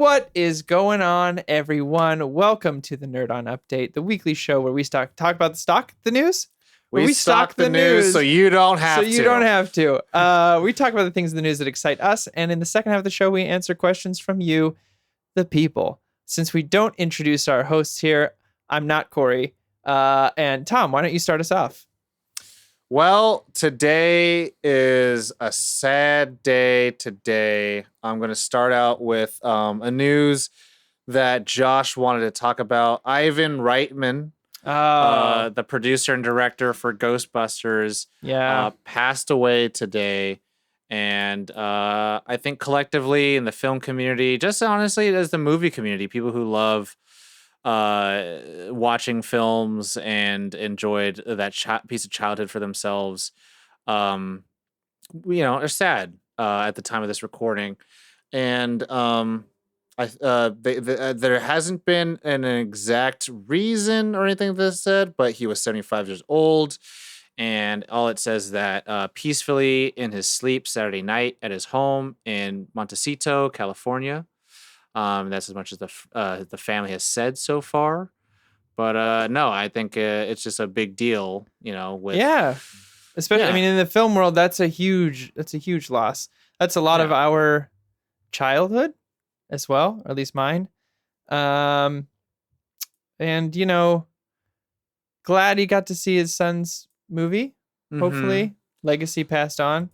What is going on, everyone? Welcome to the Nerd On Update, the weekly show where we talk about the news. We stock the news so you don't have to. So you don't have to. We talk about the things in the news that excite us, and in the second half of the show, we answer questions from you, the people. Since we don't introduce our hosts here, I'm not Corey. And Tom, why don't you start us off? Well, today is a sad day. Today, I'm going to start out with a news that Josh wanted to talk about. Ivan Reitman, the producer and director for Ghostbusters, passed away today. And I think collectively in the film community, just honestly as the movie community, people who love watching films and enjoyed that piece of childhood for themselves, are sad at the time of this recording. And there hasn't been an exact reason or anything that's said, but he was 75 years old. And all it says that peacefully in his sleep Saturday night at his home in Montecito, California. That's as much as the family has said so far. But no, I think it's just a big deal, especially, I mean, in the film world, that's a huge loss. That's a lot of our childhood as well, or at least mine. And, glad he got to see his son's movie. Mm-hmm. Hopefully legacy passed on.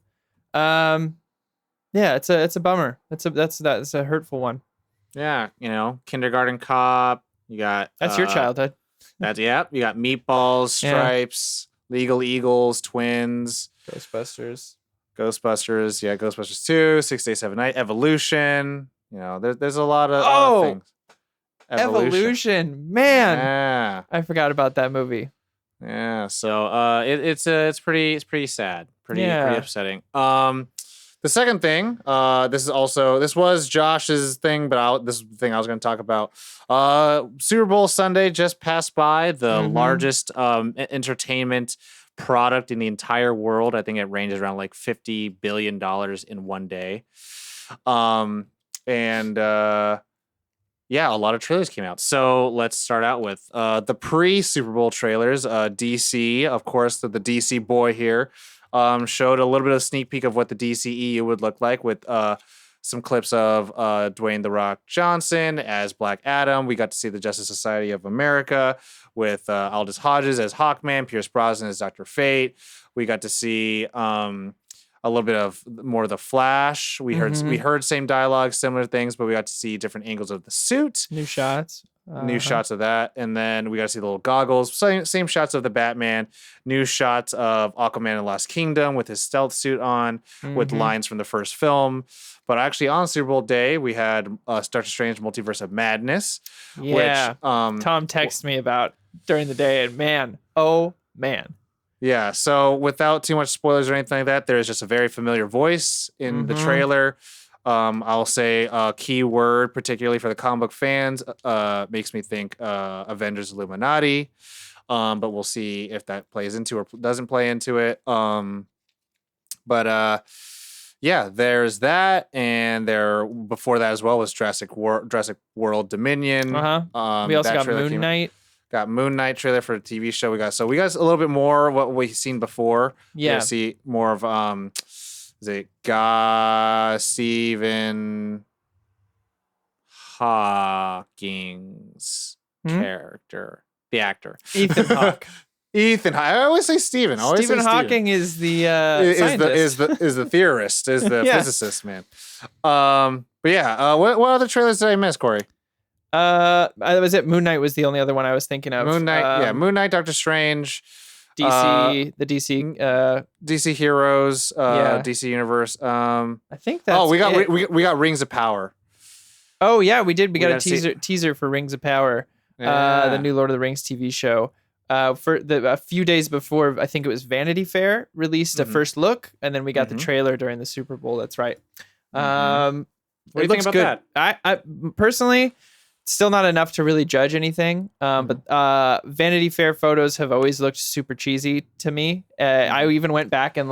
It's a bummer. That's a hurtful one. Yeah, Kindergarten Cop. You got that's your childhood. You got Meatballs, Stripes, Legal Eagles, Twins, Ghostbusters. Yeah, Ghostbusters 2, 6 Days, 7 Nights, Evolution. There's a lot of things. Evolution, man. Yeah, I forgot about that movie. Yeah, so it's pretty sad, pretty upsetting. The second thing, this was Josh's thing, but this is the thing I was going to talk about. Super Bowl Sunday just passed by, the largest entertainment product in the entire world. I think it ranges around like $50 billion in one day. A lot of trailers came out. So let's start out with the pre-Super Bowl trailers. DC, of course, the DC boy here. Showed a little bit of a sneak peek of what the DCEU would look like with some clips of Dwayne "The Rock" Johnson as Black Adam. We got to see the Justice Society of America with Aldous Hodges as Hawkman, Pierce Brosnan as Dr. Fate. We got to see a little bit of more of the Flash. We heard same dialogue, similar things, but we got to see different angles of the suit, new shots of that, and then we got to see the little goggles, same shots of the Batman, new shots of Aquaman in Lost Kingdom with his stealth suit on, with lines from the first film. But actually on Super Bowl day, we had Doctor Strange Multiverse of Madness, which Tom texted me about during the day, and man. Yeah, so without too much spoilers or anything like that, there's just a very familiar voice in the trailer. I'll say a key word, particularly for the comic book fans, makes me think Avengers Illuminati. But we'll see if that plays into or doesn't play into it. There's that. And before that as well was Jurassic World Dominion. We also got Moon Knight. Got Moon Knight trailer for the TV show. We got a little bit more of what we've seen before. Yeah. We see more of Stephen Hawking's character, the actor, Ethan Hawke. Ethan Hawke. I always say Stephen. Stephen Hawking is the scientist. is the theorist, is the physicist, man. What other trailers did I miss, Corey? Was it Moon Knight was the only other one I was thinking of. Moon Knight, Doctor Strange, DC, the DC DC Heroes, DC Universe. I think that's we got Rings of Power. Oh yeah, we did. We got a teaser for Rings of Power, the new Lord of the Rings TV show. A few days before, I think it was Vanity Fair released a first look, and then we got the trailer during the Super Bowl. That's right. What do you think about that? I personally, still not enough to really judge anything. But Vanity Fair photos have always looked super cheesy to me. I even went back and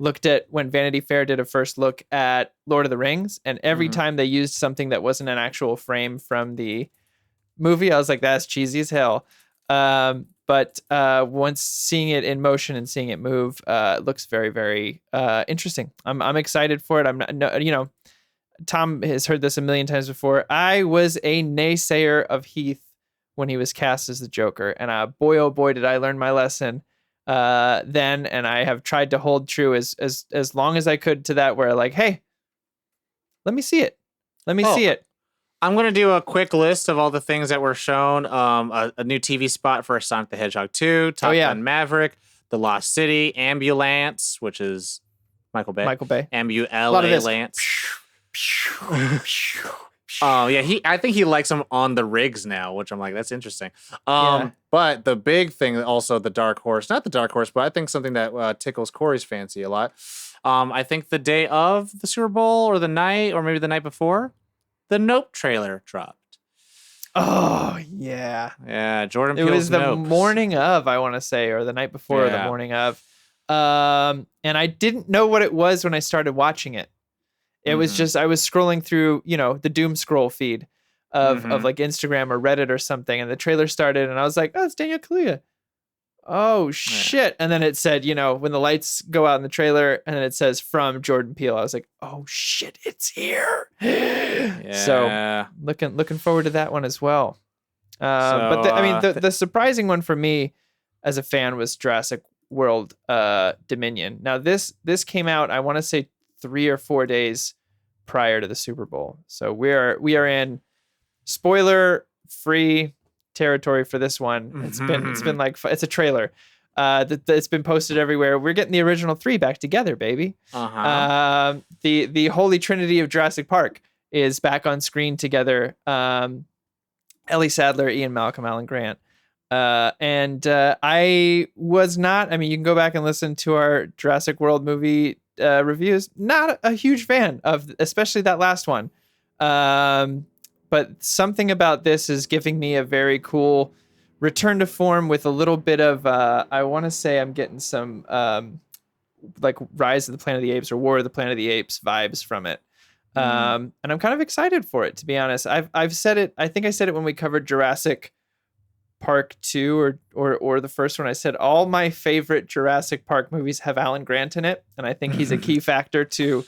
looked at when Vanity Fair did a first look at Lord of the Rings, and every time they used something that wasn't an actual frame from the movie, I was like, that's cheesy as hell. But once seeing it in motion and seeing it move, it looks very, very interesting. I'm excited for it. I'm not, no, you know, Tom has heard this a million times before. I was a naysayer of Heath when he was cast as the Joker, and boy, oh boy, did I learn my lesson then, and I have tried to hold true as long as I could to that, where like, hey, let me see it. Let me see it. I'm going to do a quick list of all the things that were shown. A new TV spot for Sonic the Hedgehog 2, Top Gun Maverick, The Lost City, Ambulance, which is Michael Bay. Ambulance. Yeah, I think he likes them on the rigs now, which I'm like, that's interesting. But the big thing, also the dark horse, not the dark horse, but I think something that tickles Corey's fancy a lot. I think the day of the Super Bowl or the night, or maybe the night before, the Nope trailer dropped. Oh, yeah. Yeah, Jordan Peele's It was the Nope. morning of, I want to say, or the night before or the morning of. And I didn't know what it was when I started watching it. It was just, I was scrolling through, you know, the doom scroll feed of like Instagram or Reddit or something. And the trailer started and I was like, oh, it's Daniel Kaluuya. Oh, shit. And then it said, you know, when the lights go out in the trailer and then it says from Jordan Peele, I was like, oh, shit, it's here. So looking forward to that one as well. But the surprising one for me as a fan was Jurassic World Dominion. Now, this came out, I want to say, 3 or 4 days prior to the Super Bowl. So we are in spoiler free territory for this one. It's been like, it's a trailer. It's been posted everywhere. We're getting the original 3 back together, baby. The holy trinity of Jurassic Park is back on screen together. Ellie Sattler, Ian Malcolm, Alan Grant. I was not, I mean, you can go back and listen to our Jurassic World movie reviews. Not a huge fan of, especially that last one. But something about this is giving me a very cool return to form with a little bit of, I want to say I'm getting some like Rise of the Planet of the Apes or War of the Planet of the Apes vibes from it. And I'm kind of excited for it, to be honest. I've said it, I think I said it when we covered Jurassic Park 2 or the first one. I said all my favorite Jurassic Park movies have Alan Grant in it, and I think he's a key factor to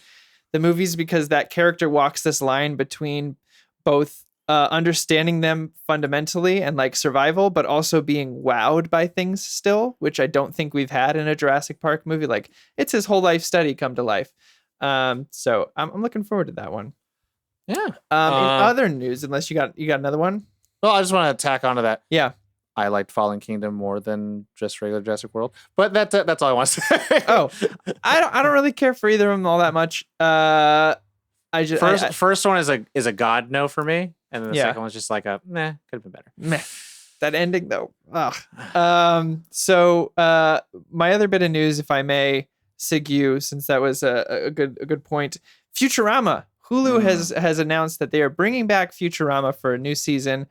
the movies because that character walks this line between both understanding them fundamentally and like survival, but also being wowed by things still, which I don't think we've had in a Jurassic Park movie. Like it's his whole life study come to life. So I'm looking forward to that one. Yeah. In other news, unless you got another one. Well, I just want to tack onto that. Yeah. I liked Fallen Kingdom more than just regular Jurassic World, but that's all I want to say. Oh, I don't really care for either of them all that much. First one is a god no for me, and then the second one's just like a meh, could have been better. Meh. That ending though. Ugh. So my other bit of news, if I may, Sig, since that was a good point. Futurama. Hulu has announced that they are bringing back Futurama for a new season.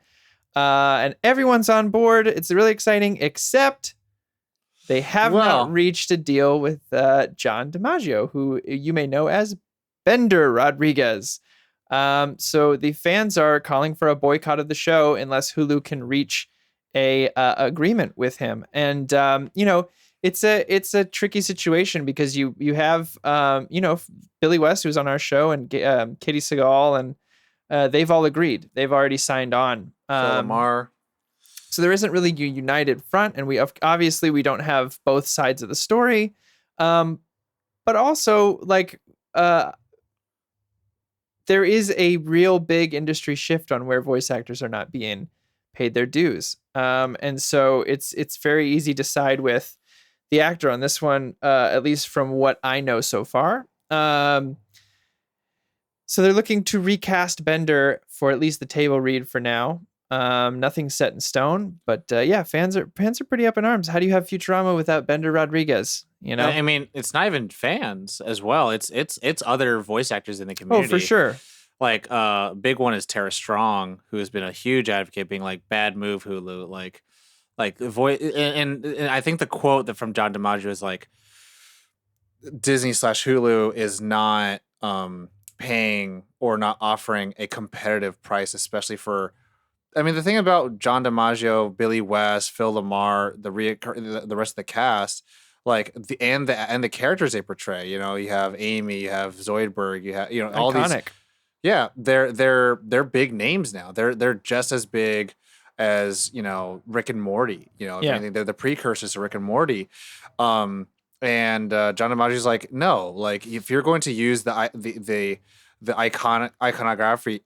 And everyone's on board. It's really exciting, except they have not reached a deal with John DiMaggio, who you may know as Bender Rodriguez. So the fans are calling for a boycott of the show unless Hulu can reach a agreement with him. And it's a tricky situation because you have Billy West, who's on our show, and Katie Seagal, and they've all agreed. They've already signed on. Lamar. So there isn't really a united front, and we don't have both sides of the story. But also, like, there is a real big industry shift on where voice actors are not being paid their dues. And so it's very easy to side with the actor on this one, at least from what I know so far. So they're looking to recast Bender for at least the table read for now. Nothing's set in stone, but fans are pretty up in arms. How do you have Futurama without Bender Rodriguez? You know, I mean, it's not even fans as well. It's other voice actors in the community. Oh, for sure. Like, big one is Tara Strong, who has been a huge advocate, being like, "Bad move, Hulu." Like the voice, and I think the quote that from John DiMaggio is like, Disney/Hulu is not paying or not offering a competitive price, especially for. I mean, the thing about John DiMaggio, Billy West, Phil Lamar, the rest of the cast, like the characters they portray. You know, you have Amy, you have Zoidberg, you have all Iconic. these. Yeah, they're big names now. They're just as big as Rick and Morty. If anything, they're the precursors to Rick and Morty. And John DiMaggio's like, no, like if you're going to use the iconography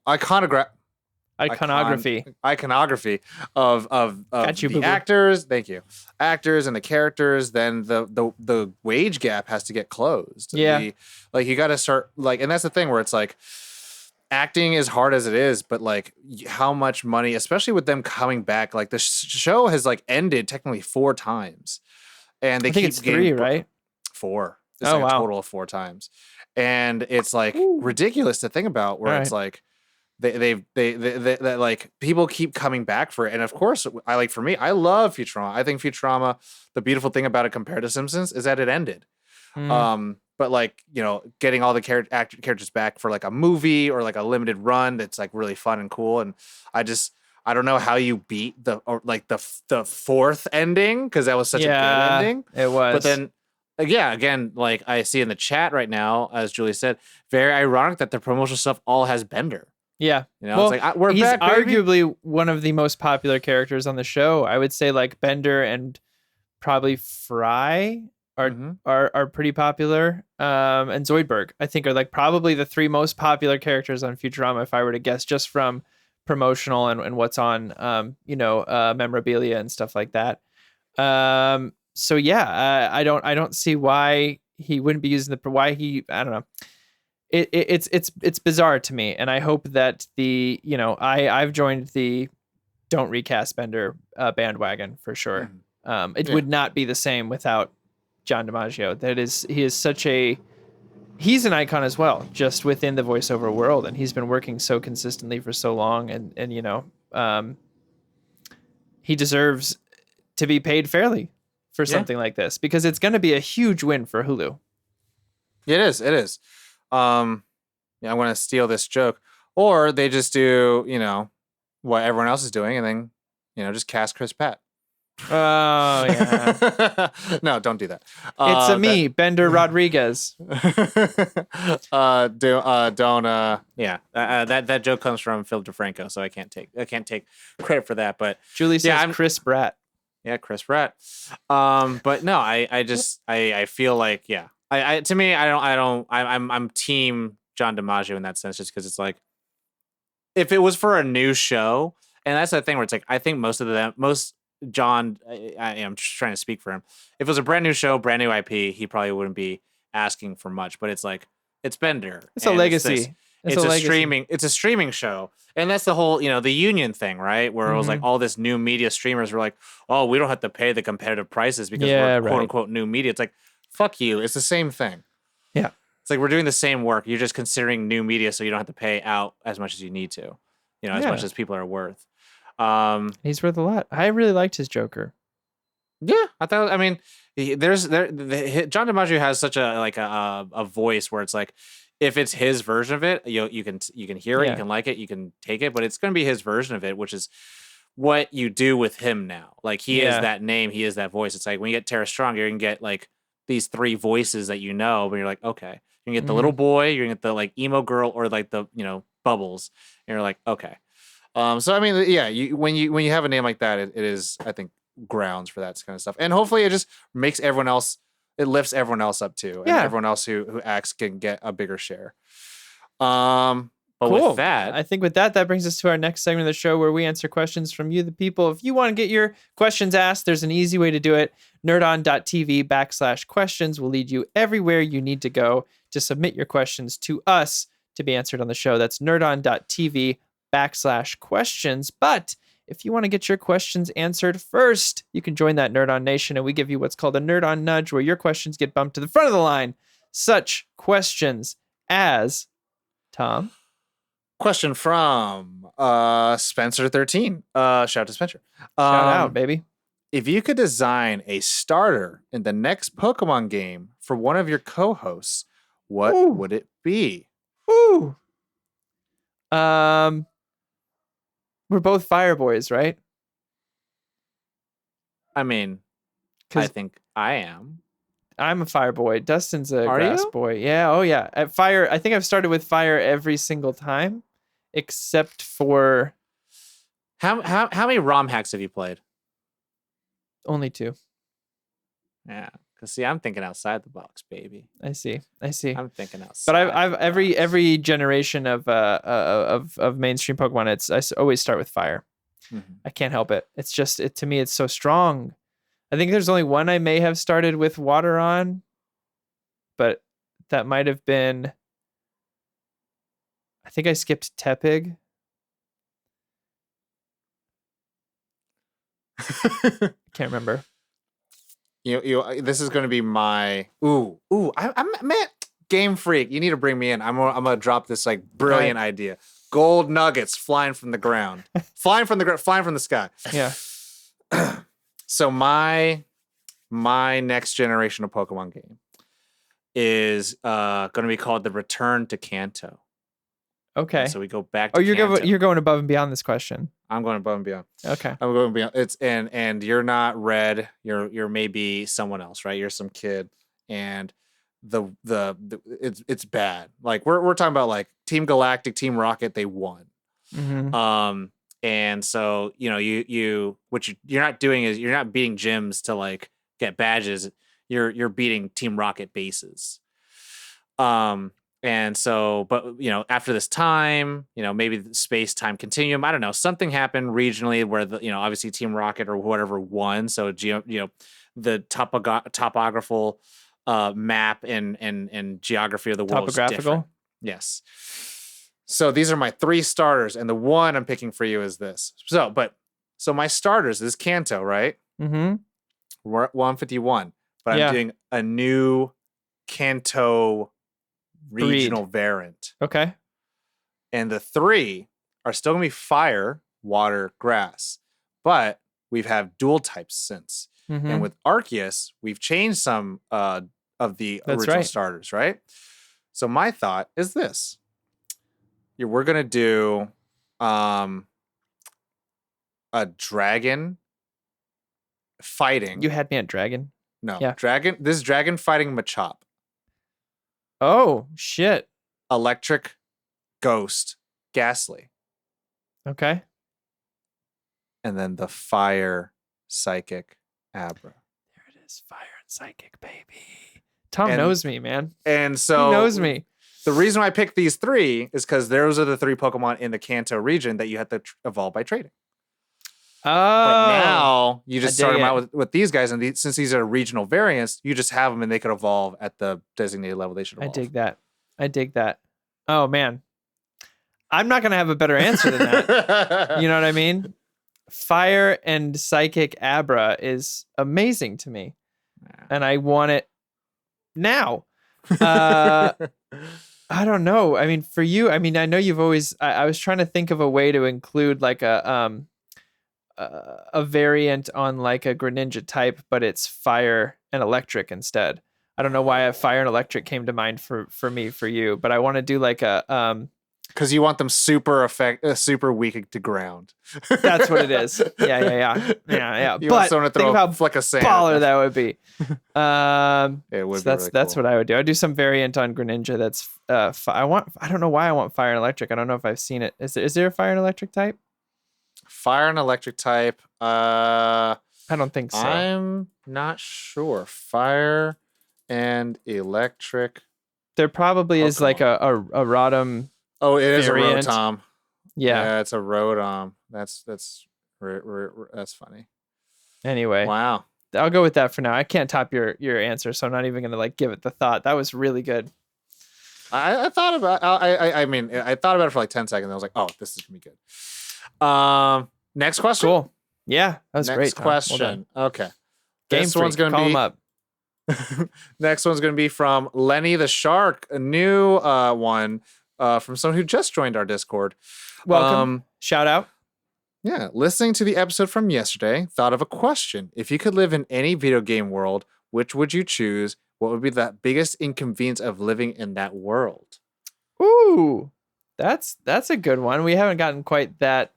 of the actors, thank you, actors and the characters, then the wage gap has to get closed. Yeah, like you got to start and that's the thing where it's like. Acting is hard as it is, but like how much money, especially with them coming back, like the show has ended technically 4 times, and they I think it's 3, right? 4. It's a total of 4 times, and it's ridiculous to think about. Where it's like they like people keep coming back for it, and of course, for me, I love Futurama. I think Futurama, the beautiful thing about it compared to Simpsons is that it ended. But getting all the characters back for a movie or a limited run that's really fun and cool. And I don't know how you beat the 4th ending, because that was such a good ending. It was. But then again, I see in the chat right now, as Julie said, very ironic that the promotional stuff all has Bender. Yeah. Well, it's we're he's back, baby. Arguably one of the most popular characters on the show. I would say Bender and probably Fry are pretty popular. And Zoidberg, I think, are probably the 3 most popular characters on Futurama, if I were to guess, just from promotional and what's on memorabilia and stuff like that. So yeah, I don't see why he wouldn't be using I don't know. It's bizarre to me, and I hope that I've joined the don't recast Bender bandwagon for sure. It would not be the same without John DiMaggio. He's an icon as well, just within the voiceover world, and he's been working so consistently for so long, and he deserves to be paid fairly for something like this, because it's going to be a huge win for Hulu. It is. I'm going to steal this joke, or they just do what everyone else is doing, and then just cast Chris Pratt. Oh yeah. No, don't do that. It's Bender Rodriguez. Don't. That joke comes from Phil DeFranco, so I can't take credit for that. But Julie says Chris Pratt. Yeah, Chris Pratt. But no, I feel like to me, I'm team John DiMaggio in that sense, just because it's if it was for a new show, and that's the thing where it's I think most John, I am trying to speak for him. If it was a brand new show, brand new IP, he probably wouldn't be asking for much. But it's it's Bender. It's a legacy. It's a streaming show, and that's the whole the union thing, right? Where it was all this new media streamers were oh, we don't have to pay the competitive prices because we're quote unquote new media. It's fuck you. It's the same thing. Yeah, it's we're doing the same work. You're just considering new media, so you don't have to pay out as much as you need to. As much as people are worth. He's worth a lot. I really liked his Joker. Yeah, I thought. I mean, John DiMaggio has such a voice where it's if it's his version of it, you can hear it, you can like it, you can take it, but it's going to be his version of it, which is what you do with him now. He is that name, he is that voice. It's when you get Tara Strong, you're gonna get these 3 voices that but you're okay. You can get the little boy, you're gonna get the emo girl, or the Bubbles, and you're okay. So I mean, when you have a name like that, it is, I think, grounds for that kind of stuff, and hopefully it just makes everyone else. It lifts everyone else up too, and everyone else who acts can get a bigger share. But cool. With that, I think that brings us to our next segment of the show, where we answer questions from you, the people. If you want to get your questions asked, there's an easy way to do it. nerdon.tv/questions will lead you everywhere you need to go to submit your questions to us to be answered on the show. That's nerdon.tv/questions. But if you want to get your questions answered first, you can join that Nerd On Nation, and we give you what's called a Nerd On Nudge, where your questions get bumped to the front of the line. Such questions as, Tom? Question from Spencer13. Shout out to Spencer. Shout out, baby. If you could design a starter in the next Pokemon game for one of your co-hosts, what would it be? Ooh. We're both fire boys, right? I mean, I think I am. I'm a fire boy. Dustin's a grass boy. Yeah. Oh yeah. At fire, I think I've started with fire every single time, except for. How many ROM hacks have you played? Only 2. Yeah. Because see, I'm thinking outside the box, baby. I see. I'm thinking outside. But I've every generation of mainstream Pokemon, I always start with fire. Mm-hmm. I can't help it. It's just to me, it's so strong. I think there's only one I may have started with water on, but that might have been. I think I skipped Tepig. Can't remember. This is going to be my I'm man, Game Freak. You need to bring me in. I'm gonna drop this like brilliant idea. Gold nuggets flying from the ground, flying from the sky. Yeah. So my next generation of Pokemon game is going to be called The Return to Kanto. Okay. And so we go back to you're going above and beyond this question. I'm going above and beyond. Okay. I'm going beyond. It's and you're not Red. You're maybe someone else, right? You're some kid, and it's bad. Like we're talking about like Team Galactic, Team Rocket. They won. Mm-hmm. And so you're not doing is you're not beating gyms to like get badges. You're beating Team Rocket bases. And so, but after this time, maybe the space-time continuum, I don't know, something happened regionally where obviously Team Rocket or whatever won. So the topographical map and geography of the world is different. Yes. So these are my 3 starters, and the one I'm picking for you is this. So my starters is Kanto, right? Mm-hmm. We're at 151, but I'm doing a new Kanto regional variant. Okay. And the 3 are still going to be fire, water, grass. But we've had dual types since. Mm-hmm. And with Arceus, we've changed some of the original starters, right? So my thought is this. We're going to do a dragon fighting. You had me at dragon? No. Yeah. This is dragon fighting Machop. Oh, shit. Electric Ghost Ghastly. Okay. And then the fire psychic Abra. There it is. Fire and psychic, baby. Tom knows me, man. And so he knows me. The reason why I picked these 3 is because those are the 3 Pokemon in the Kanto region that you have to evolve by trading. Oh. But now you just start them out with these guys, and since these are regional variants, you just have them and they could evolve at the designated level they should evolve. I dig that. Oh, man. I'm not going to have a better answer than that. You know what I mean? Fire and Psychic Abra is amazing to me. And I want it now. I don't know. I mean, for you, I know you've always... I was trying to think of a way to include like a variant on like a Greninja type, but it's fire and electric instead. I don't know why fire and electric came to mind for you, but I want to do like a because you want them super weak to ground. That's what it is. Yeah. You but want someone to throw a flick of sand. Baller that would be. It would. So that's what I would do. I'd do some variant on Greninja. That's I don't know why I want fire and electric. I don't know if I've seen it. Is there a fire and electric type? Fire and electric type. I don't think so. I'm not sure. Fire and electric. There probably is like a Rotom. Oh, it is variant. A Rotom. Yeah, it's a Rotom. That's funny. Anyway, wow. I'll go with that for now. I can't top your answer, so I'm not even gonna like give it the thought. That was really good. I thought about. I thought about it for like 10 seconds. I was like, oh, this is gonna be good. Next question. Cool. Yeah, that was great. Next question. Well, okay. Game this Freak, one's gonna call be. Him up. Next one's gonna be from Lenny the Shark, a new one from someone who just joined our Discord. Welcome. Shout out. Yeah, listening to the episode from yesterday, thought of a question. If you could live in any video game world, which would you choose? what would be the biggest inconvenience of living in that world? Ooh, that's a good one. We haven't gotten quite that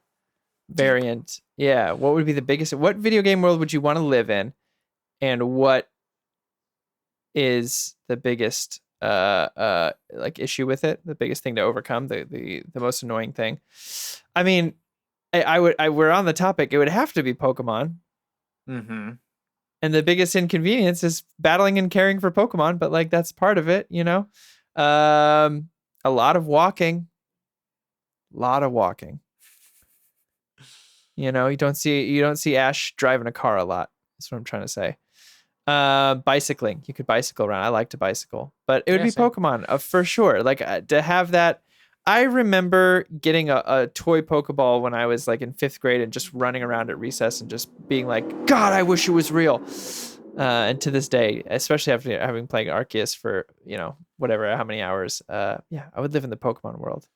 variant. Yeah. What would be the biggest? What video game world would you want to live in, and what is the biggest like issue with it? The biggest thing to overcome, the most annoying thing. I mean, we're on the topic. It would have to be Pokemon. Mm-hmm. And the biggest inconvenience is battling and caring for Pokemon, but like that's part of it, you know. A lot of walking. You know, you don't see Ash driving a car a lot. That's what I'm trying to say. Bicycling. You could bicycle around. I like to bicycle, but it would be same. Pokemon for sure. Like to have that. I remember getting a toy Pokeball when I was like in 5th grade and just running around at recess and just being like, God, I wish it was real. And to this day, especially after having played Arceus for, you know, whatever, how many hours. Yeah, I would live in the Pokemon world.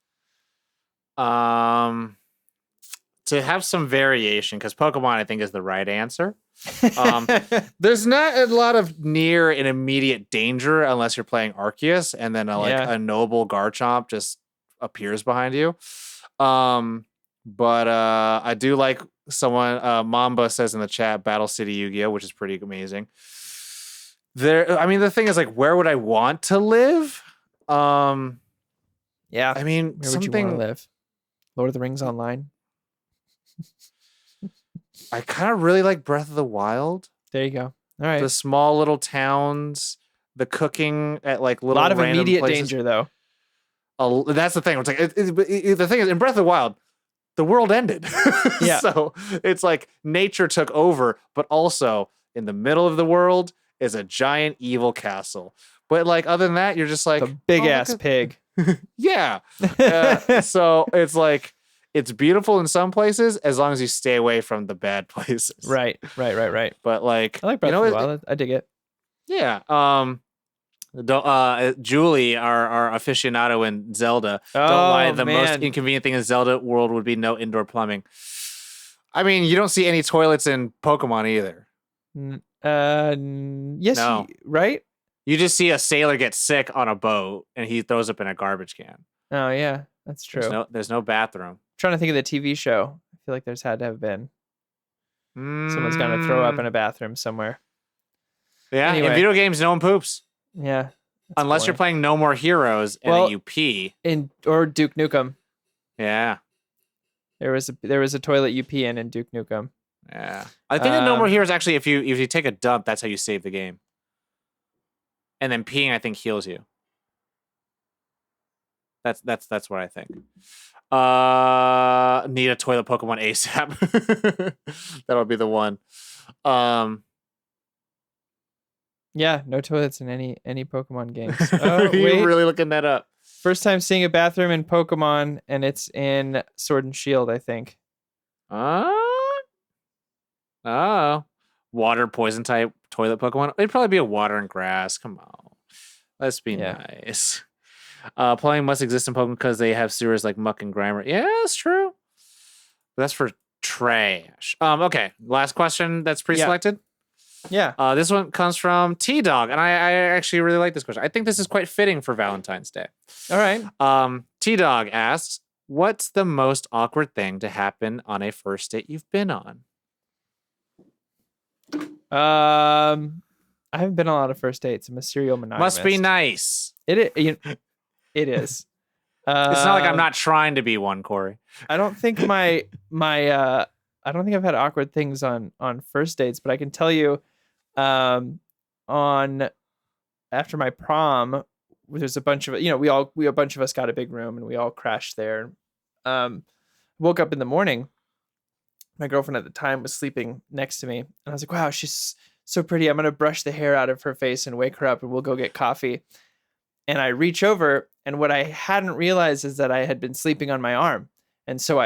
To have some variation, because Pokemon, I think, is the right answer. There's not a lot of near and immediate danger unless you're playing Arceus, and then a noble Garchomp just appears behind you. But I do like someone Mamba says in the chat, Battle City Yu-Gi-Oh, which is pretty amazing. The thing is, like, where would I want to live? Yeah, I mean, where would you want to live? Lord of the Rings Online. I kind of really like Breath of the Wild. There you go. All right. The small little towns, the cooking at like little. A lot of immediate places. danger, though. That's the thing. It's like the thing is, in Breath of the Wild, the world ended. Yeah. So it's like nature took over, but also in the middle of the world is a giant evil castle. But like other than that, you're just like a big ass pig. Yeah. So it's like it's beautiful in some places as long as you stay away from the bad places. Right. But like I like Breath of the Wild. I dig it. Yeah. Julie, our aficionado in Zelda, don't lie. The most inconvenient thing in Zelda world would be no indoor plumbing. I mean, you don't see any toilets in Pokemon either. Yes, no. Right? You just see a sailor get sick on a boat and he throws up in a garbage can. Oh yeah, that's true. There's no bathroom. I'm trying to think of the TV show. I feel like there's had to have been. Someone's gonna throw up in a bathroom somewhere. Yeah, anyway. In video games, no one poops. Yeah. Unless boring. You're playing No More Heroes and then you pee. Or Duke Nukem. Yeah. There was a toilet you pee in Duke Nukem. Yeah. I think in No More Heroes, actually, if you take a dump, that's how you save the game. And then peeing, I think, heals you. That's what I think. Need a toilet Pokemon ASAP. That'll be the one. Yeah, no toilets in any Pokemon games. Are you really looking that up? First time seeing a bathroom in Pokemon, and it's in Sword and Shield, I think. Water poison type toilet Pokemon. It'd probably be a water and grass. Come on, let's be nice. Plumbing must exist in Pokemon because they have sewers like Muck and Grimer. Yeah, that's true. But that's for trash. Okay, last question that's pre-selected. Yeah. This one comes from T-Dog, and I actually really like this question. I think this is quite fitting for Valentine's Day. All right. T-Dog asks, what's the most awkward thing to happen on a first date you've been on? I haven't been on a lot of first dates. I'm a serial monogamist. Must be nice. It is. It's not like I'm not trying to be one, Corey. I don't think I don't think I've had awkward things on first dates, but I can tell you, after my prom, there's a bunch of a bunch of us got a big room and we all crashed there. Woke up in the morning. My girlfriend at the time was sleeping next to me, and I was like, "Wow, she's so pretty. I'm gonna brush the hair out of her face and wake her up, and we'll go get coffee." And I reach over, and what I hadn't realized is that I had been sleeping on my arm. And so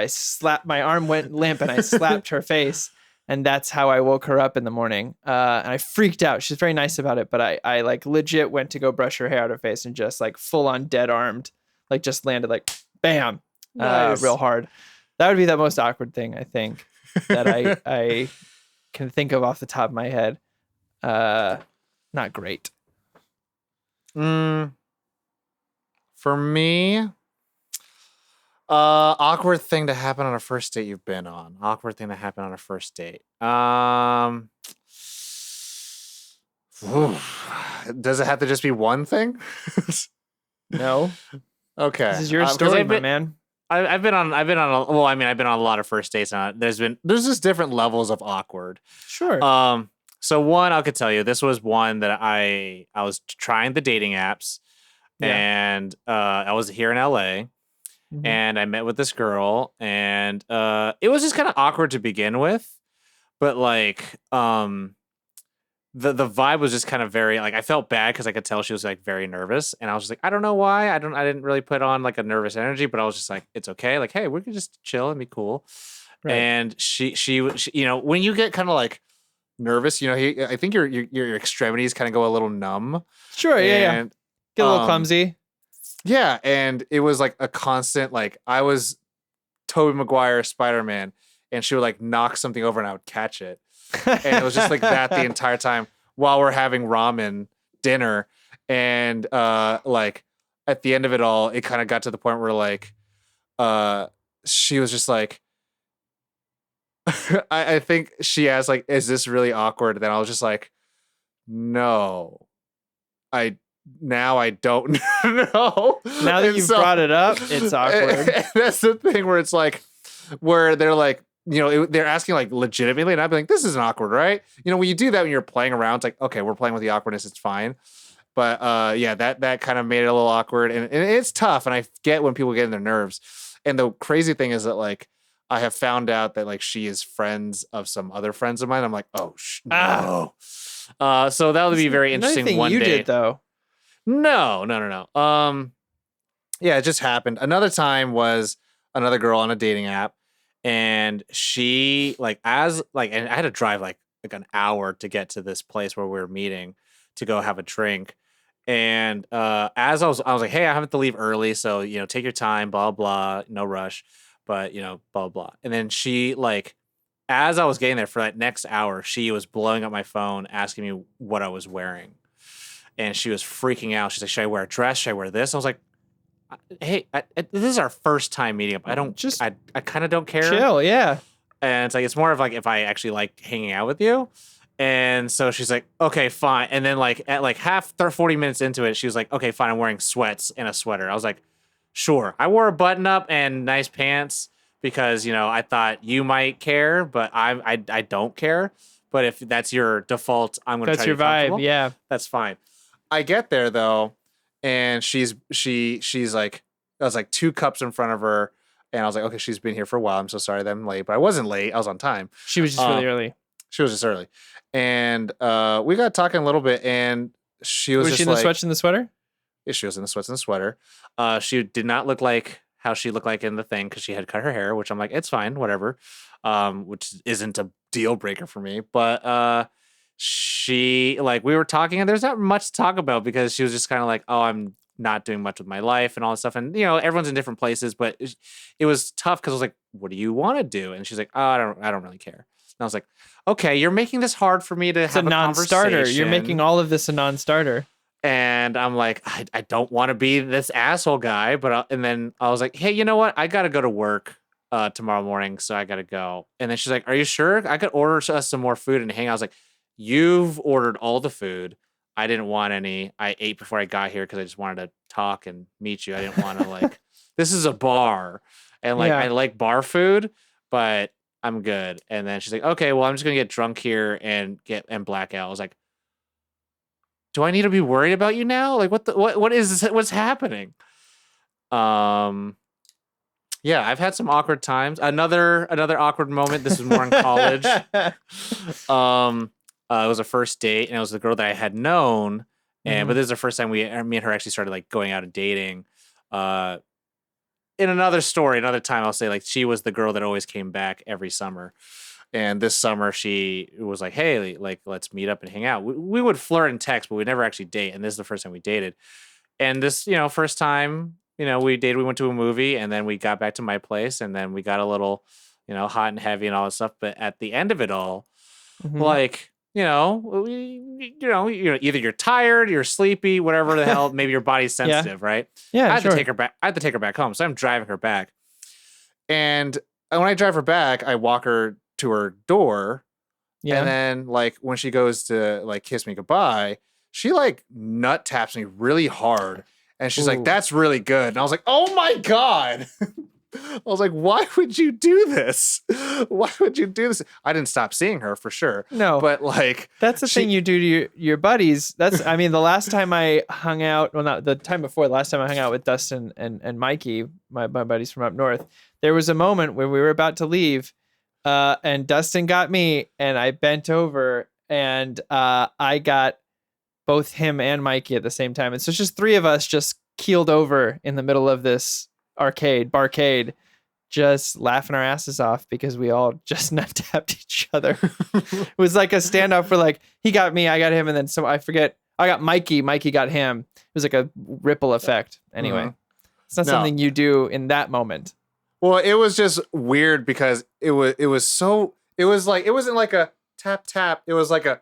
my arm went limp and I slapped her face. And that's how I woke her up in the morning. And I freaked out. She's very nice about it. But I like legit went to go brush her hair out of her face and just like full on dead armed, like just landed like bam, nice. Real hard. That would be the most awkward thing, I think, that I can think of off the top of my head. Not great. For me, awkward thing to happen on a first date you've been on. Awkward thing to happen on a first date. Does it have to just be one thing? No. Okay. This is your story, my man. I've been on a lot of first dates now. There's just different levels of awkward. Sure. So one, I could tell you, this was one that I was trying the dating apps, and I was here in LA, and I met with this girl, and it was just kind of awkward to begin with, but like the vibe was just kind of very like I felt bad because I could tell she was like very nervous, and I was just like I don't know why I didn't really put on like a nervous energy, but I was just like it's okay, like hey, we can just chill and be cool. Right. And she you know, when you get kind of like nervous, you know, I think your extremities kind of go a little numb. Sure, yeah. Get a little clumsy. Yeah, and it was like a constant like I was Tobey Maguire Spider-Man, and she would like knock something over and I would catch it. And it was just like that the entire time while we're having ramen dinner. And like at the end of it all, it kind of got to the point where like she was just like I think she asked like, is this really awkward? And then I was just like, no. I don't know. Now that you've brought it up, it's awkward. That's the thing where it's like where they're like, you know, they're asking like legitimately, and I'd be like, this isn't awkward, right? You know, when you do that when you're playing around, it's like, okay, we're playing with the awkwardness, it's fine. But yeah, that kind of made it a little awkward, and it's tough, and I get when people get in their nerves. And the crazy thing is that like I have found out that like she is friends of some other friends of mine. I'm like, oh no. So that would be very interesting. One you day. Did though. No. Yeah, it just happened. Another time was another girl on a dating app. And she and I had to drive like an hour to get to this place where we were meeting to go have a drink. And as I was like, hey, I have to leave early, so you know, take your time, blah blah, no rush, but you know, blah blah. And then she like, as I was getting there for that next hour, she was blowing up my phone asking me what I was wearing, and she was freaking out. She's like, should I wear a dress? Should I wear this? I was like, hey, this is our first time meeting up. I kind of don't care. Chill, yeah. And it's like, it's more of like if I actually like hanging out with you. And so she's like, okay, fine. And then like at like 40 minutes into it, she was like, okay, fine. I'm wearing sweats and a sweater. I was like, sure. I wore a button up and nice pants because, you know, I thought you might care, but I don't care. But if that's your default, I'm going to try to be comfortable. That's your vibe. Yeah. That's fine. I get there though. And she's like, I was like 2 cups in front of her, and I was like, okay, she's been here for a while. I'm so sorry that I'm late, but I wasn't late. I was on time. She was just really early. She was just early, and we got talking a little bit, and she was she in the sweats and the sweater? Yeah, she was in the sweats and the sweater. She did not look like how she looked like in the thing because she had cut her hair, which I'm like, it's fine, whatever. Which isn't a deal breaker for me, but she like we were talking and there's not much to talk about because she was just kind of like, oh, I'm not doing much with my life and all this stuff, and you know, everyone's in different places, but it was tough because I was like, what do you want to do? And she's like, oh, I don't really care. And I was like, okay, you're making this hard for me to have a non-starter. You're making all of this a non-starter. And I'm like, I don't want to be this asshole guy, but and then I was like, hey, you know what? I got to go to work tomorrow morning, so I got to go. And then she's like, are you sure? I could order us some more food and hang out. I was like, you've ordered all the food. I didn't want any. I ate before I got here because I just wanted to talk and meet you. I didn't want to like, this is a bar. And like, I like bar food, but I'm good. And then she's like, okay, well, I'm just going to get drunk here and black out. I was like, do I need to be worried about you now? Like, what is this? What's happening? Yeah, I've had some awkward times. Another awkward moment. This was more in college. It was a first date, and it was the girl that I had known, but this is the first time me and her actually started like going out and dating. In another story, another time, I'll say like she was the girl that always came back every summer, and this summer she was like, "Hey, like let's meet up and hang out." We would flirt and text, but we never actually date. And this is the first time we dated. And this, you know, first time, you know, we dated. We went to a movie, and then we got back to my place, and then we got a little, you know, hot and heavy and all that stuff. But at the end of it all, like. either you're tired, you're sleepy, whatever the hell, maybe your body's sensitive, right? Yeah, I had sure. to take her back. I had to take her back home, so I'm driving her back. And when I drive her back, I walk her to her door, and then like when she goes to like kiss me goodbye, she like nut taps me really hard, and she's like, "That's really good." And I was like, "Oh my God." I was like, why would you do this? Why would you do this? I didn't stop seeing her for sure. No. But like that's the thing you do to your buddies. I mean, the last time I hung out, well, not the time before, the last time I hung out with Dustin and Mikey, my buddies from up north, there was a moment when we were about to leave, and Dustin got me, and I bent over, and I got both him and Mikey at the same time. And so it's just three of us just keeled over in the middle of this barcade, just laughing our asses off because we all just nut tapped each other. It was like a standoff for like, he got me, I got him, and then I forget, I got Mikey got him. It was like a ripple effect. Anyway, it's not something you do in that moment. Well, it was just weird because it wasn't like a tap tap. It was like a,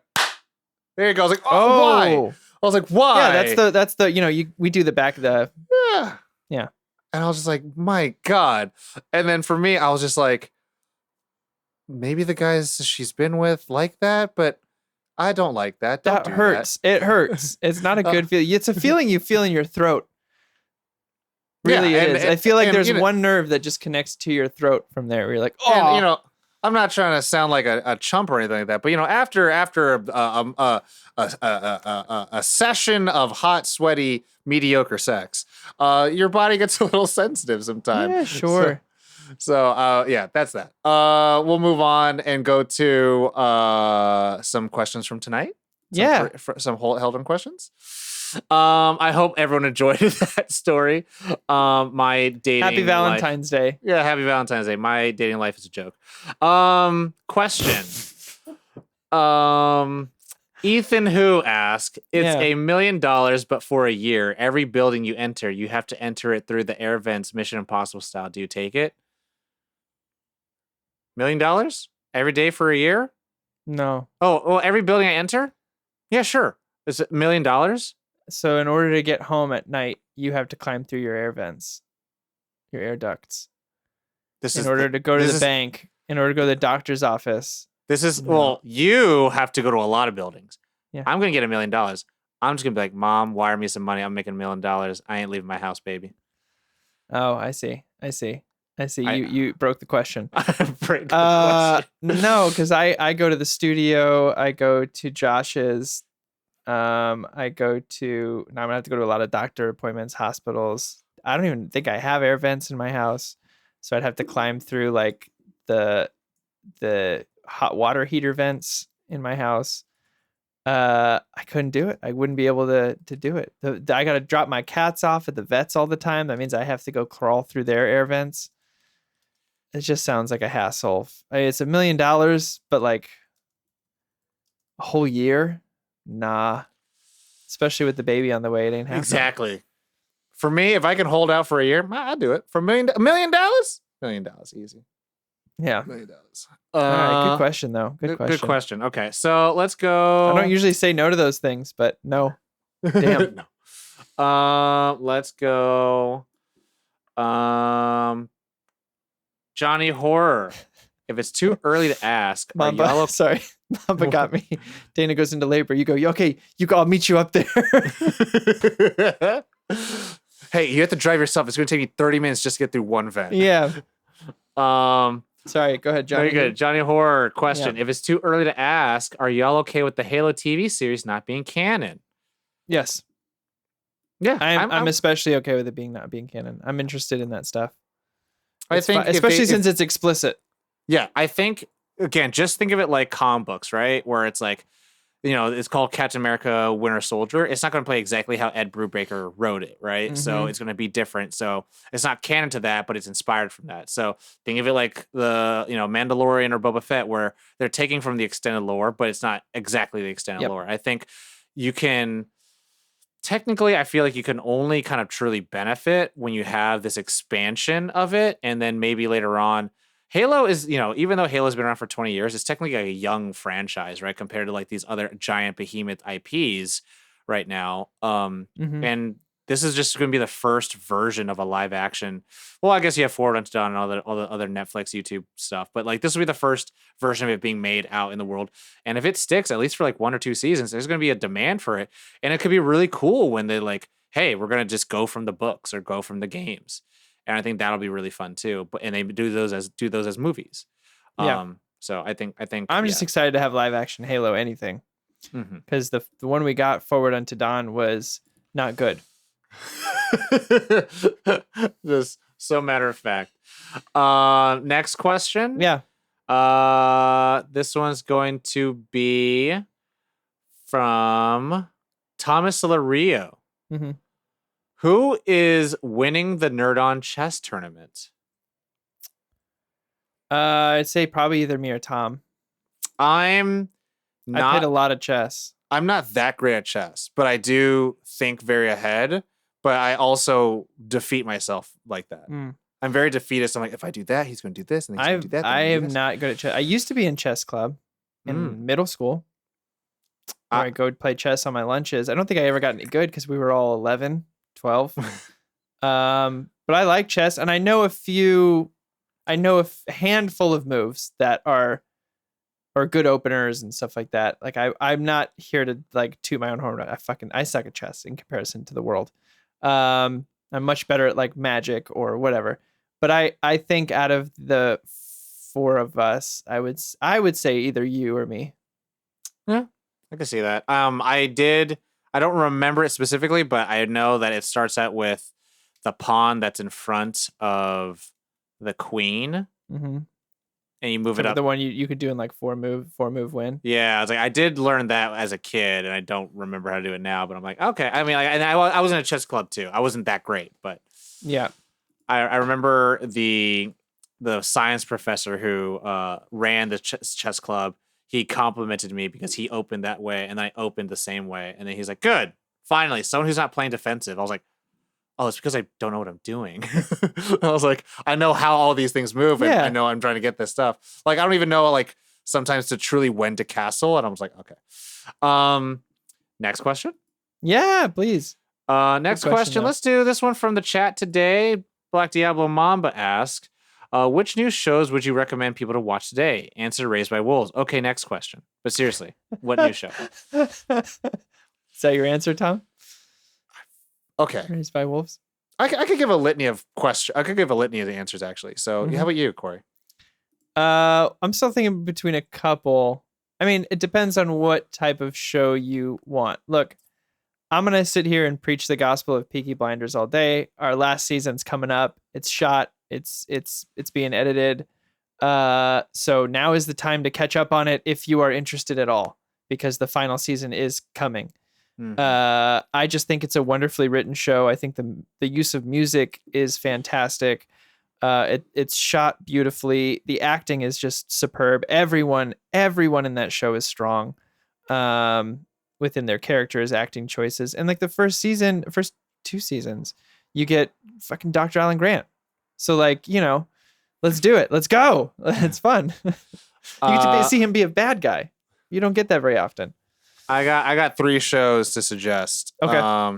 there you go. I was like, why? I was like, why? Yeah, that's the we do the back of the yeah. And I was just like, my God. And then for me, I was just like, maybe the guys she's been with like that, but I don't like that. That hurts. It hurts. It's not a good feeling. It's a feeling you feel in your throat. Really, it is. I feel like there's one nerve that just connects to your throat from there. Where you're like, oh. And, I'm not trying to sound like a chump or anything like that, but after a session of hot, sweaty, mediocre sex, your body gets a little sensitive sometimes. Yeah, sure. So yeah, that's that. We'll move on and go to some questions from tonight. Some Heldon questions. I hope everyone enjoyed that story. My dating Happy Valentine's Day. Yeah, happy Valentine's Day. My dating life is a joke. Question. Ethan Who asked, it's $1 million, but for a year, every building you enter, you have to enter it through the air vents, Mission Impossible style. Do you take it? $1 million every day for a year? No. Oh, well, every building I enter? Yeah, sure. Is it $1 million? So in order to get home at night, you have to climb through your air vents, your air ducts. In order to go to the bank, in order to go to the doctor's office. Well, you have to go to a lot of buildings. Yeah. I'm going to get $1 million. I'm just going to be like, Mom, wire me some money. I'm making $1 million. I ain't leaving my house, baby. Oh, I see. You broke the question. No, because I go to the studio. I go to Josh's. I go to, now I'm gonna have to go to a lot of doctor appointments, hospitals. I don't even think I have air vents in my house, so I'd have to climb through like the hot water heater vents in my house. I couldn't do it. I wouldn't be able to do it. I got to drop my cats off at the vets all the time. That means I have to go crawl through their air vents. It just sounds like a hassle. It's $1 million, but like a whole year. Nah, especially with the baby on the way, it ain't happening. Exactly. For me, if I can hold out for a year, I'll do it. For $1 million? $1 million, easy. Yeah. $1 million. All right, good question though. Good question. Okay, so let's go. I don't usually say no to those things, but no. Damn. No. Let's go. Johnny Horror. If it's too early to ask, Mamba, sorry. Mamba got me. Dana goes into labor. You go, okay, I'll meet you up there. Hey, you have to drive yourself. It's going to take you 30 minutes just to get through one vent. Yeah. Sorry, go ahead, Johnny. Very good. Johnny Horror question. Yeah. If it's too early to ask, are y'all okay with the Halo TV series not being canon? Yes. Yeah. I'm especially okay with it not being canon. I'm interested in that stuff. I think especially since it's explicit. Yeah, I think, again, just think of it like comic books, right? Where it's like, it's called Captain America Winter Soldier. It's not going to play exactly how Ed Brubaker wrote it, right? Mm-hmm. So it's going to be different. So it's not canon to that, but it's inspired from that. So think of it like the, Mandalorian or Boba Fett, where they're taking from the extended lore, but it's not exactly the extended lore. I think you can... Technically, I feel like you can only kind of truly benefit when you have this expansion of it, and then maybe later on Halo is, even though Halo's been around for 20 years, it's technically like a young franchise, right? Compared to like these other giant behemoth IPs right now. And this is just going to be the first version of a live action. Well, I guess you have Forward Unto Dawn and all the other Netflix, YouTube stuff, but like this will be the first version of it being made out in the world. And if it sticks, at least for like 1 or 2 seasons, there's going to be a demand for it. And it could be really cool when they like, hey, we're going to just go from the books or go from the games. And I think that'll be really fun too. But and they do those as movies. Yeah. So I think I'm just excited to have live action Halo anything, because the one we got, Forward Unto Dawn, was not good. Just so matter of fact. Next question. Yeah. This one's going to be from Thomas Lario. Who is winning the Nerd On Chess tournament? I'd say probably either me or Tom. I played a lot of chess. I'm not that great at chess, but I do think very ahead. But I also defeat myself like that. I'm very defeatist. I'm like, if I do that, he's going to do this, and he's going to do that. I am not good at chess. I used to be in chess club in middle school. Where I go play chess on my lunches. I don't think I ever got any good because we were all 11, 12. But I like chess, and I know a handful of moves that are good openers and stuff like that. Like I'm not here to like toot my own horn. I suck at chess in comparison to the world. I'm much better at like Magic or whatever. But I think out of the 4 of us, I would say either you or me. Yeah, I can see that. I don't remember it specifically, but I know that it starts out with the pawn that's in front of the queen. And you move it up. The one you could do in like 4 move win. Yeah, I was like, I did learn that as a kid, and I don't remember how to do it now. But I'm like, okay. I mean, and I was in a chess club too. I wasn't that great, but yeah, I remember the science professor who ran the chess club. He complimented me because he opened that way, and I opened the same way. And then he's like, "Good, finally, someone who's not playing defensive." I was like, oh, it's because I don't know what I'm doing. I was like, I know how all these things move, and I know I'm trying to get this stuff. Like, I don't even know, like, sometimes to truly when to castle, and I was like, okay. Next question? Yeah, please. Next question. Let's do this one from the chat today. Black Diablo Mamba asks, which new shows would you recommend people to watch today? Answer: Raised by Wolves. Okay, next question. But seriously, what new show? Is that your answer, Tom? Okay. Raised by Wolves. I could give a litany of questions. I could give a litany of the answers, actually. So how about you, Corey? I'm still thinking between a couple. I mean, it depends on what type of show you want. Look, I'm going to sit here and preach the gospel of Peaky Blinders all day. Our last season's coming up. It's shot. It's being edited. So now is the time to catch up on it if you are interested at all, because the final season is coming. I just think it's a wonderfully written show. I think the use of music is fantastic. It's shot beautifully. The acting is just superb. Everyone in that show is strong within their characters, acting choices. And like the first 2 seasons, you get fucking Dr. Alan Grant. So like, let's do it. Let's go. It's fun. You get to see him be a bad guy. You don't get that very often. I got 3 shows to suggest. Okay.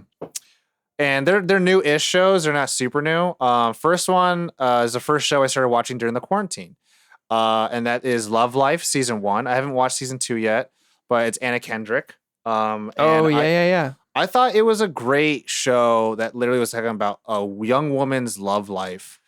And they're new-ish shows. They're not super new. First one is the first show I started watching during the quarantine. And that is Love Life Season 1. I haven't watched Season 2 yet, but it's Anna Kendrick. Yeah. I thought it was a great show that literally was talking about a young woman's love life,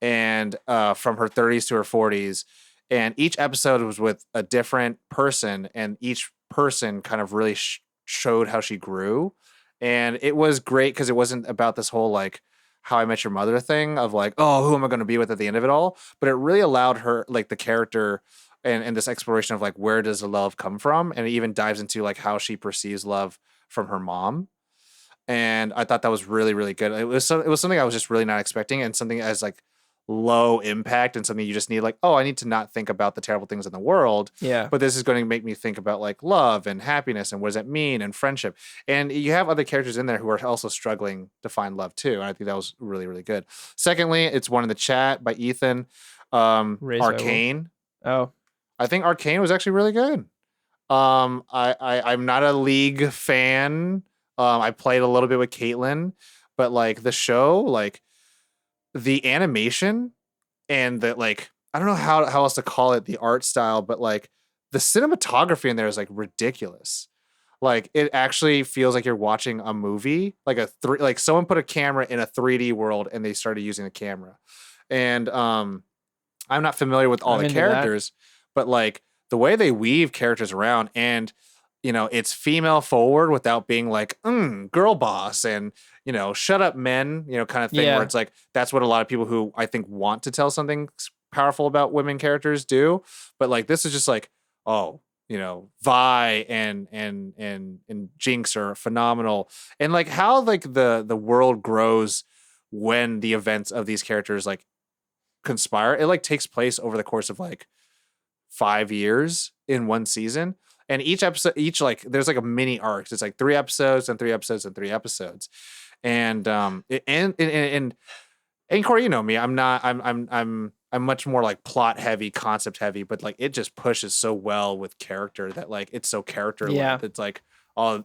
and from her 30s to her 40s. And each episode was with a different person, and each person kind of really showed how she grew. And it was great because it wasn't about this whole like How I Met Your Mother thing of like, oh, who am I going to be with at the end of it all? But it really allowed her, like, the character and this exploration of like, where does the love come from? And it even dives into like how she perceives love from her mom. And I thought that was really, really good. It was something I was just really not expecting, and something as like low impact and something you just need, like, oh, I need to not think about the terrible things in the world. Yeah. But this is going to make me think about like love and happiness and what does that mean, and friendship. And you have other characters in there who are also struggling to find love too. And I think that was really, really good. Secondly, it's one in the chat by Ethan. Arcane. Oh, I think Arcane was actually really good. I'm not a League fan. I played a little bit with Caitlin, but like the show, like the animation and the like, I don't know how else to call it, the art style, but like the cinematography in there is like ridiculous. Like it actually feels like you're watching a movie, like like someone put a camera in a 3D world and they started using the camera. And I'm not familiar with all the characters, but like the way they weave characters around, and it's female forward without being like girl boss and shut up men, kind of thing, where it's like that's what a lot of people who I think want to tell something powerful about women characters do. But like this is just like, oh, Vi and Jinx are phenomenal, and like how like the world grows when the events of these characters like conspire. It like takes place over the course of like 5 years in one season, and each like there's like a mini arc. It's like 3 episodes and 3 episodes and 3 episodes, and and Corey, you know me, I'm much more like plot heavy, concept heavy, but like it just pushes so well with character that like it's so character led. It's like, oh,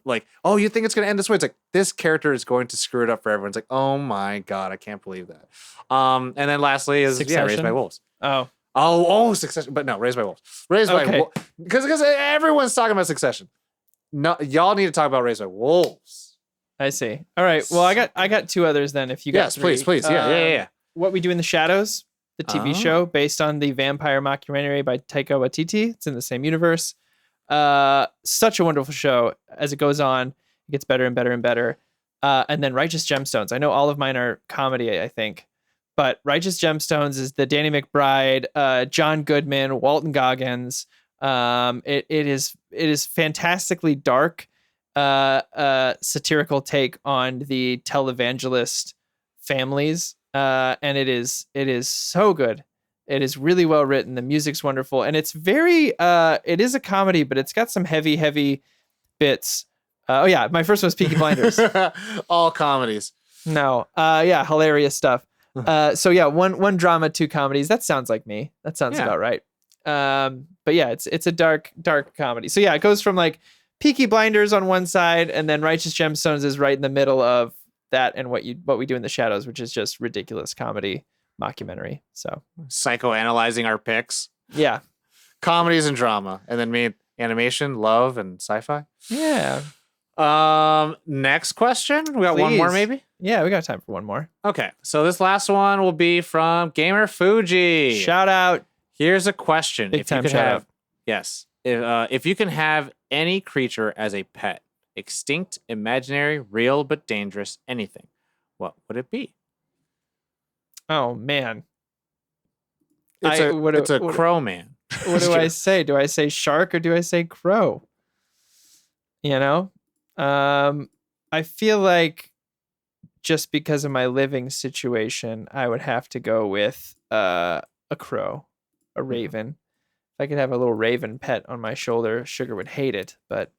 you think it's gonna end this way? It's like this character is going to screw it up for everyone. It's like, oh my god, I can't believe that. And then lastly is Raised by Wolves. Oh, Succession, but no, Raised by Wolves. Raised by Wolves, because everyone's talking about Succession. No, y'all need to talk about Raised by Wolves. I see. All right. Well, I got 2 others then. If you got 3. Please. Yeah. What We Do in the Shadows, the TV show based on the vampire mockumentary by Taika Waititi. It's in the same universe. Such a wonderful show. As it goes on, it gets better and better and better. And then Righteous Gemstones. I know all of mine are comedy, I think, but Righteous Gemstones is the Danny McBride, John Goodman, Walton Goggins. It is fantastically dark, satirical take on the televangelist families. And it is so good. It is really well written. The music's wonderful, and it's very it is a comedy, but it's got some heavy bits. My first one's Peaky Blinders. All comedies. No. Hilarious stuff. One drama, 2 comedies. That sounds like me. That sounds about right. But yeah, it's a dark comedy. So yeah, it goes from like Peaky Blinders on one side, and then Righteous Gemstones is right in the middle of that and what We Do in the Shadows, which is just ridiculous comedy mockumentary. So psychoanalyzing our picks. Yeah. Comedies and drama. And then me, animation, love, and sci-fi. Yeah. Next question. We got one more maybe? Yeah, we got time for one more. Okay. So this last one will be from Gamer Fuji. Shout out. Here's a question. Big time shout out. Yes. If you can have any creature as a pet, extinct, imaginary, real but dangerous, anything, what would it be? Oh man, it's a crow man. What do I say? Do I say shark or do I say crow? I feel like just because of my living situation, I would have to go with a crow, a raven. If I could have a little raven pet on my shoulder, Sugar would hate it, but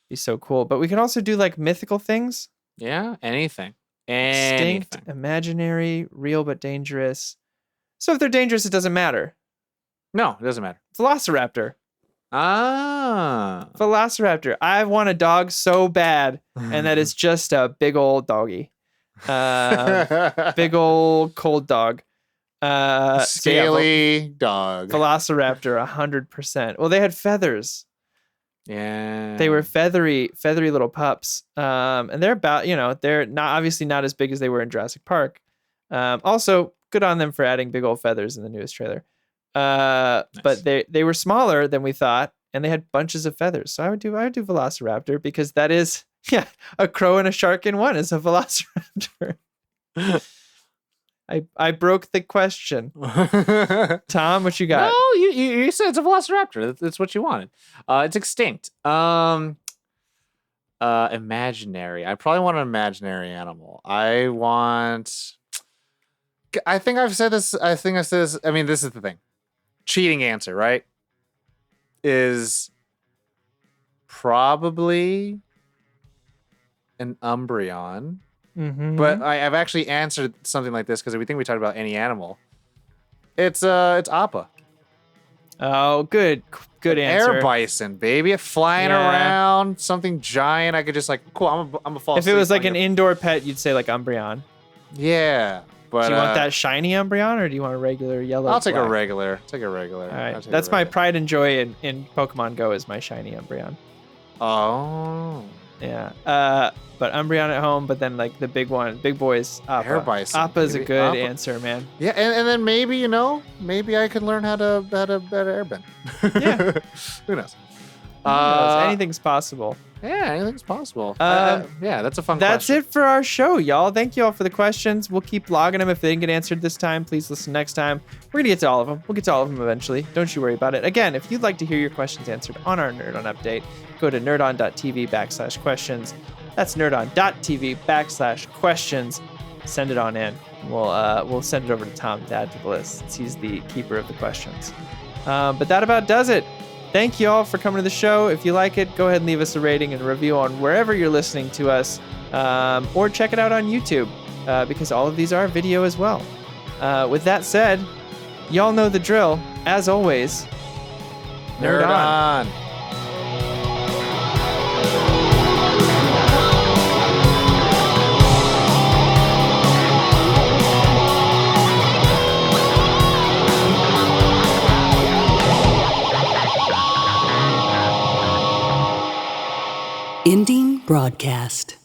be so cool. But we can also do like mythical things. Yeah, anything. Extinct, imaginary, real but dangerous. So if they're dangerous, it doesn't matter. No, it doesn't matter. Velociraptor. Velociraptor. I want a dog so bad, and that is just a big old doggy. Big old cold dog. Scaly dog. Velociraptor, 100%. Well, they had feathers. Yeah. They were feathery little pups. And they're about, they're obviously not as big as they were in Jurassic Park. Also, good on them for adding big old feathers in the newest trailer. Nice. But they were smaller than we thought, and they had bunches of feathers. So I would do Velociraptor, because that is, a crow and a shark in one is a Velociraptor. I broke the question. Tom, what you got? No, you said it's a Velociraptor. That's what you wanted. It's extinct. Imaginary. I probably want an imaginary animal. I think I've said this. I mean, this is the thing. Cheating answer, right? Is probably an Umbreon. Mm-hmm. But I've actually answered something like this because we think we talked about any animal. It's Appa. Oh, good answer. Air bison, baby, flying around, something giant. I could just like, cool. I'm a fall asleep. If it was like an indoor pet, you'd say like Umbreon. Yeah, but do you want that shiny Umbreon or do you want a regular yellow? I'll take a regular. Take a regular. All right, that's my pride and joy in Pokemon Go is my shiny Umbreon. Oh. Yeah. But Umbreon at home, but then like the big boys, Appa. Air bison. Appa's a good answer, man. Yeah, and then maybe maybe I could learn how to airbend. Yeah. Who knows? Anything's possible. Yeah, anything's possible. Yeah, that's a fun question. That's it for our show, y'all. Thank you all for the questions. We'll keep logging them. If they didn't get answered this time, please listen next time. We're going to get to all of them. We'll get to all of them eventually. Don't you worry about it. Again, if you'd like to hear your questions answered on our Nerd On update, go to nerdon.tv/questions. That's nerdon.tv/questions. Send it on in. We'll send it over to Tom to add to the list since he's the keeper of the questions. But that about does it. Thank you all for coming to the show. If you like it, go ahead and leave us a rating and a review on wherever you're listening to us, or check it out on YouTube, because all of these are video as well. With that said, y'all know the drill. As always, Nerd on. Ending broadcast.